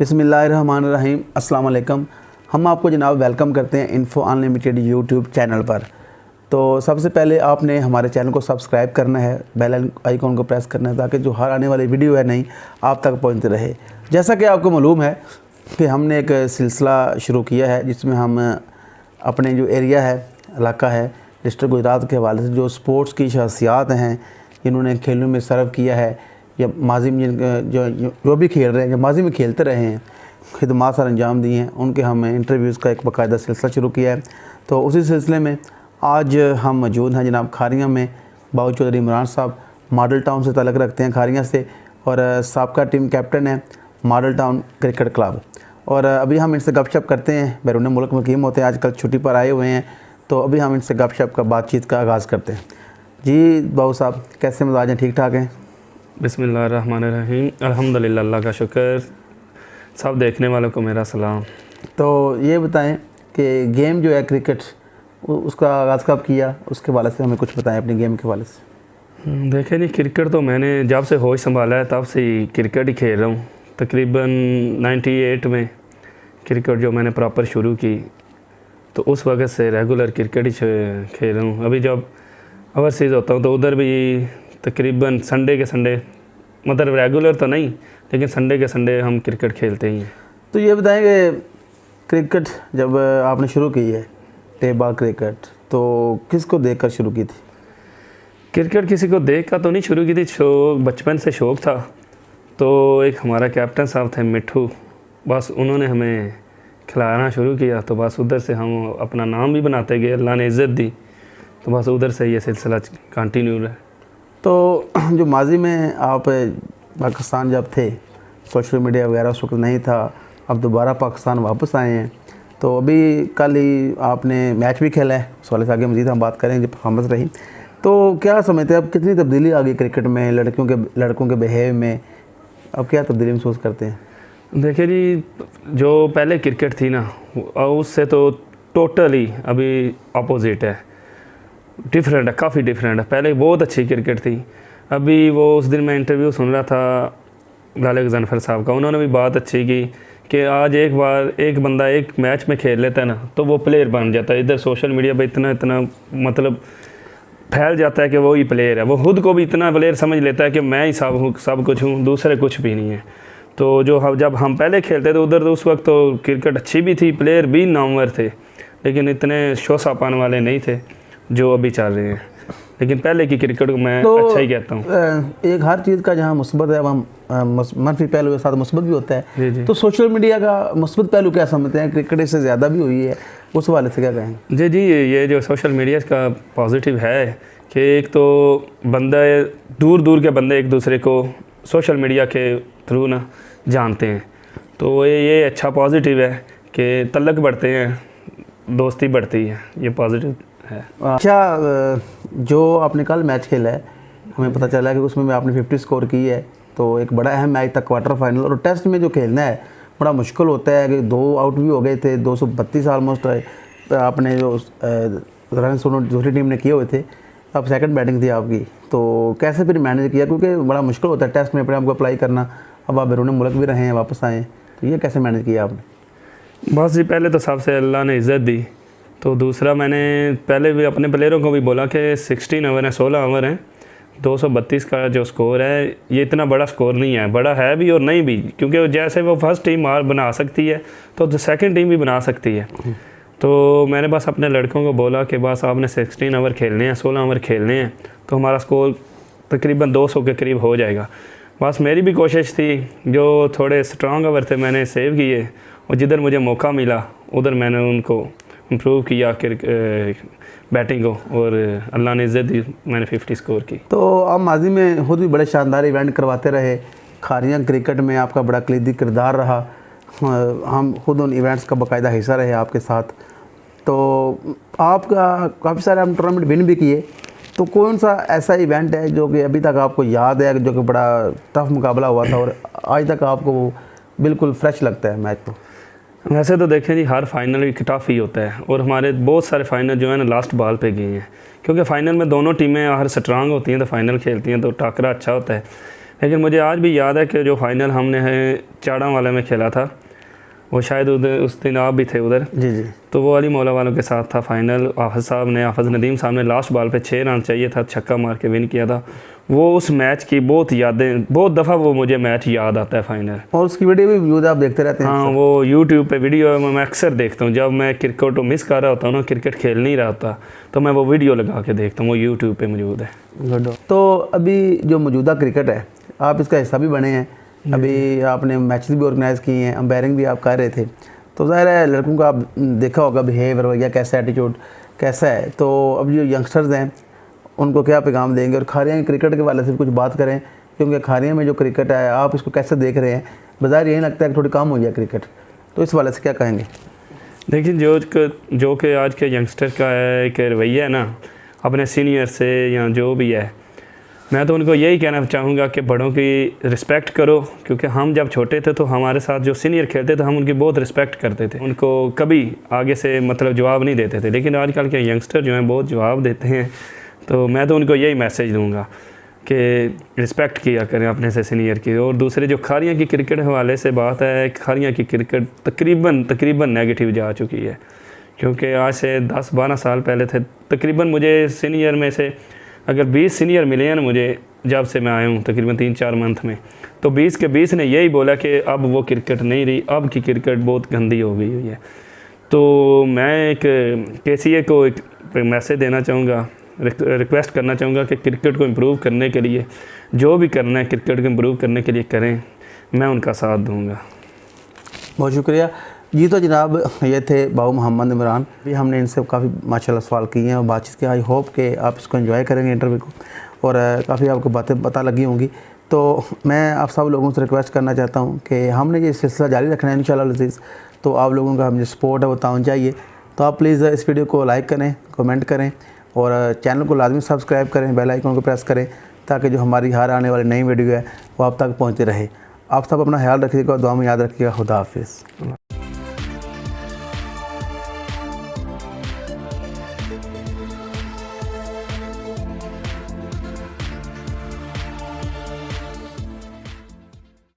बिस्मिल्लाहिर्रहमानिर्रहीम अस्सलाम वालेकुम। हम आपको जनाब वेलकम करते हैं इन्फो अनलिमिटेड यूट्यूब चैनल पर। तो सबसे पहले आपने हमारे चैनल को सब्सक्राइब करना है, बेल आइकॉन को प्रेस करना है ताकि जो हर आने वाली वीडियो है नहीं आप तक पहुंचते रहे। जैसा कि आपको मालूम है कि हमने एक सिलसिला शुरू किया है जिसमें हम अपने जो एरिया है, इलाका है, डिस्ट्रिक्ट गुजरात के हवाले से जो स्पोर्ट्स की शख्सियात हैं जिन्होंने खेलों में सर्व किया है या माजी में जो भी खेल रहे हैं या माजी में खेलते रहे हैं, खिदमात सर अंजाम दिए हैं, उनके हमने इंटरव्यूज़ का एक बाकायदा सिलसिला शुरू किया है। तो उसी सिलसिले में आज हम मौजूद हैं जनाब खारियाँ में। बाबू चौधरी इमरान साहब मॉडल टाउन से ताल्लुक़ रखते हैं, खारियाँ से, और साबका टीम कैप्टन है मॉडल टाउन क्रिकेट क्लब। और अभी हम इनसे गपशप करते हैं। बैरून मुल्क मुकीम होते हैं, आजकल छुट्टी पर आए हुए हैं, तो अभी हम इनसे गपशप का बातचीत का आगाज़ करते हैं। जी बाबू साहब, कैसे मिजाज हैं? ठीक ठाक हैं? बिस्मिल्लाहिर्रहमानिर्रहीम, अल्हम्दुलिल्लाह, अल्लाह का शुक्र। सब देखने वालों को मेरा सलाम। तो ये बताएं कि गेम जो है क्रिकेट, उसका आगाज़ कब किया, उसके हवाले से हमें कुछ बताएं अपनी गेम के हवाले से। देखें जी, क्रिकेट तो मैंने जब से होश संभाला है तब से ही क्रिकेट ही खेल रहा हूँ। तकरीबन 98 में क्रिकेट जो मैंने प्रॉपर शुरू की, तो उस वक्त से रेगुलर क्रिकेट ही खेल रहा हूँ। अभी जब ओवरसीज़ होता हूँ तो उधर भी तकरीबन संडे के संडे, मतलब रेगुलर तो नहीं लेकिन संडे के संडे हम क्रिकेट खेलते ही हैं। तो ये बताएं कि क्रिकेट जब आपने शुरू की है, टेबा क्रिकेट, तो किसको देखकर शुरू की थी? क्रिकेट किसी को देख कर तो नहीं शुरू की थी, शौक बचपन से शौक़ था। तो एक हमारा कैप्टन साहब थे मिठू, बस उन्होंने हमें खिलाना शुरू किया, तो बस उधर से हम अपना नाम भी बनाते गए, अल्लाह ने इज़्ज़त दी, तो बस उधर से ये सिलसिला कंटिन्यू रहा। तो जो माजी में आप पाकिस्तान जब थे, सोशल मीडिया वगैरह उस वक्त नहीं था, अब दोबारा पाकिस्तान वापस आए हैं, तो अभी कल ही आपने मैच भी खेला है, उस वाले से आगे मज़ीद हम बात करेंगे जो परफॉर्मेंस रही। तो क्या समझते हैं अब कितनी तब्दीली आ गई क्रिकेट में, लड़कों के बिहेव में, अब क्या तब्दीली महसूस करते हैं? देखिए जी, जो पहले क्रिकेट थी ना, उससे तो टोटली अभी अपोजिट है, डिफरेंट है, काफ़ी डिफरेंट है। पहले बहुत अच्छी क्रिकेट थी। अभी वो उस दिन मैं इंटरव्यू सुन रहा था लाले गजनफर साहब का, उन्होंने भी बात अच्छी की कि आज एक बार एक बंदा एक मैच में खेल लेता है ना, तो वो प्लेयर बन जाता है। इधर सोशल मीडिया पे इतना मतलब फैल जाता है कि वो ही प्लेयर है। वो खुद को भी इतना प्लेयर समझ लेता है कि मैं ही सब कुछ हूँ, दूसरे कुछ भी नहीं है। तो जब हम पहले खेलते थे उधर, तो उस वक्त तो क्रिकेट अच्छी भी थी, प्लेयर भी नामवर थे, लेकिन इतने शोषा पाने वाले नहीं थे जो अभी चल रहे हैं। लेकिन पहले की क्रिकेट को मैं तो अच्छा ही कहता हूँ। एक हर चीज़ का जहाँ मुस्बत है वहाँ मनफी पहलू के साथ मुस्बत भी होता है। जी जी। तो सोशल मीडिया का मुस्बत पहलू क्या समझते हैं? क्रिकेट इससे ज़्यादा भी हुई है, उस वाले से क्या कहें? जी जी, ये जो सोशल मीडिया का पॉजिटिव है कि एक तो बंदे दूर दूर के बंदे एक दूसरे को सोशल मीडिया के थ्रू ना जानते हैं, तो ये अच्छा पॉजिटिव है कि तल्लक बढ़ते हैं, दोस्ती बढ़ती है, ये पॉजिटिव है। अच्छा, जो आपने कल मैच खेला है, हमें पता चला कि उसमें में आपने 50 स्कोर की है, तो एक बड़ा अहम मैच था, क्वार्टर फाइनल। और टेस्ट में जो खेलना है बड़ा मुश्किल होता है कि 2 आउट भी हो गए थे, 232 ऑलमोस्ट आपने जो रन दूसरी टीम ने किए हुए थे, अब सेकंड बैटिंग थी आपकी, तो कैसे फिर मैनेज किया? क्योंकि बड़ा मुश्किल होता है टेस्ट में अपने आपको अप्लाई करना। अब आप बैरून मुल्क भी रहे हैं, वापस आए हैं, तो ये कैसे मैनेज किया आपने? बस जी, पहले तो सबसे अल्लाह ने इज़्ज़त दी, तो दूसरा मैंने पहले भी अपने प्लेयरों को भी बोला कि 16 ओवर हैं, 16 ओवर हैं, 232 का जो स्कोर है ये इतना बड़ा स्कोर नहीं है, बड़ा है भी और नहीं भी, क्योंकि जैसे वो फर्स्ट टीम बना सकती है तो सेकंड टीम भी बना सकती है। तो मैंने बस अपने लड़कों को बोला कि बस आपने 16 ओवर खेलने हैं, 16 ओवर खेलने हैं, तो हमारा स्कोर तकरीबन 200 के करीब हो जाएगा। बस मेरी भी कोशिश थी, जो थोड़े स्ट्रॉन्ग ओवर थे मैंने सेव किए, और जिधर मुझे मौका मिला उधर मैंने उनको इम्प्रूव किया बैटिंग को, और अल्लाह ने इज़्ज़त दी, मैंने 50 स्कोर की। तो आप माजी में खुद भी बड़े शानदार इवेंट करवाते रहे, खारियाँ क्रिकेट में आपका बड़ा कलीदी किरदार रहा, हम खुद उन इवेंट्स का बाकायदा हिस्सा रहे आपके साथ। तो आपका काफ़ी सारे हम टूर्नामेंट विन भी किए, तो कौन सा ऐसा इवेंट है जो कि अभी तक आपको याद है, जो कि बड़ा टफ मुकाबला हुआ था और आज तक आपको वो बिल्कुल फ्रेश लगता है मैच? तो वैसे तो देखें जी, हर फाइनल भी टफ ही होता है, और हमारे बहुत सारे फाइनल जो है ना लास्ट बॉल पे गए हैं, क्योंकि फ़ाइनल में दोनों टीमें हर स्ट्रांग होती हैं, तो फाइनल खेलती हैं, तो टाकरा अच्छा होता है। लेकिन मुझे आज भी याद है कि जो फाइनल हमने चाड़ा वाले में खेला था, वो शायद उधर उस दिन आप भी थे उधर। जी जी। तो वो अली मौला वालों के साथ था फाइनल। हाफिज़ नदीम साहब ने लास्ट बॉल पे 6 रन चाहिए था, छक्का मार के विन किया था। वो उस मैच की बहुत यादें, बहुत दफ़ा वो मुझे मैच याद आता है फाइनल। और उसकी वीडियो भी व्यूज आप देखते रहते हैं? हाँ, वो यूट्यूब पे वीडियो मैं अक्सर देखता हूँ। जब मैं क्रिकेट को मिस कर रहा होता हूँ ना, क्रिकेट खेल नहीं रहा होता, तो मैं वो वीडियो लगा के देखता हूँ, वो यूट्यूब पे मौजूद है। गुड। तो अभी जो मौजूदा क्रिकेट है, आप इसका हिस्सा भी बने हैं, अभी आपने मैचेस भी ऑर्गेनाइज़ किए हैं, अंपायरिंग भी आप कर रहे थे, तो ज़ाहिर है लड़कों का आप देखा होगा बिहेवियर रवैया कैसा है, एटीट्यूड कैसा है। तो अब जो यंगस्टर्स हैं उनको क्या पैगाम देंगे, और खारियाँ की क्रिकेट के वाले से भी कुछ बात करें, क्योंकि खारियाँ में जो क्रिकेट है आप इसको कैसे देख रहे हैं? बाज़ार यही लगता है कि थोड़ी कम हो जाए क्रिकेट, तो इस वाले से क्या कहेंगे? देखिए, जो कि आज के यंगस्टर का है एक रवैया है ना, अपने सीनियर से या जो भी है, मैं तो उनको यही कहना चाहूँगा कि बड़ों की रिस्पेक्ट करो। क्योंकि हम जब छोटे थे तो हमारे साथ जो सीनियर खेलते थे हम उनकी बहुत रिस्पेक्ट करते थे, उनको कभी आगे से मतलब जवाब नहीं देते थे। लेकिन आजकल के यंगस्टर जो हैं बहुत जवाब देते हैं। तो मैं तो उनको यही मैसेज दूँगा कि रिस्पेक्ट किया करें अपने से सीनियर की। और दूसरे जो खारियाँ की क्रिकेट हवाले से बात है, खारियाँ की क्रिकेट तकरीबन नेगेटिव जा चुकी है। क्योंकि आज से 10-12 साल पहले थे तकरीबन, मुझे सीनियर में से अगर 20 सीनियर मिले हैं ना मुझे, जब से मैं आया हूँ तकरीबन 3-4 मंथ में, तो 20 के 20 ने यही बोला कि अब वो क्रिकेट नहीं रही, अब की क्रिकेट बहुत गंदी हो गई हुई है। तो मैं एक KCA को एक मैसेज देना चाहूँगा, रिक्वेस्ट करना चाहूँगा कि क्रिकेट को इम्प्रूव करने के लिए जो भी करना है क्रिकेट को इम्प्रूव करने के लिए करें, मैं उनका साथ दूँगा। बहुत शुक्रिया जी। तो जनाब ये थे बाबू मोहम्मद इमरान, भी हमने इनसे काफ़ी माशाल्लाह सवाल किए हैं और बातचीत की। आई होप कि आप इसको एंजॉय करेंगे इंटरव्यू को, और काफ़ी आपको बातें पता लगी होंगी। तो मैं आप सब लोगों से रिक्वेस्ट करना चाहता हूँ कि हमने ये सिलसिला जारी रखना है इंशाअल्लाह अज़ीज़। तो आप लोगों का हमें सपोर्ट है वो ताउन चाहिए। तो आप प्लीज़ इस वीडियो को लाइक करें, कमेंट करें, और चैनल को लाजमी सब्सक्राइब करें, बेल आइकन को प्रेस करें, ताकि जो हमारी हर आने वाली नई वीडियो है वो आप तक पहुँचती रहे। आप सब अपना ख्याल रखिएगा, दुआ में याद रखिएगा। खुदा हाफिज़।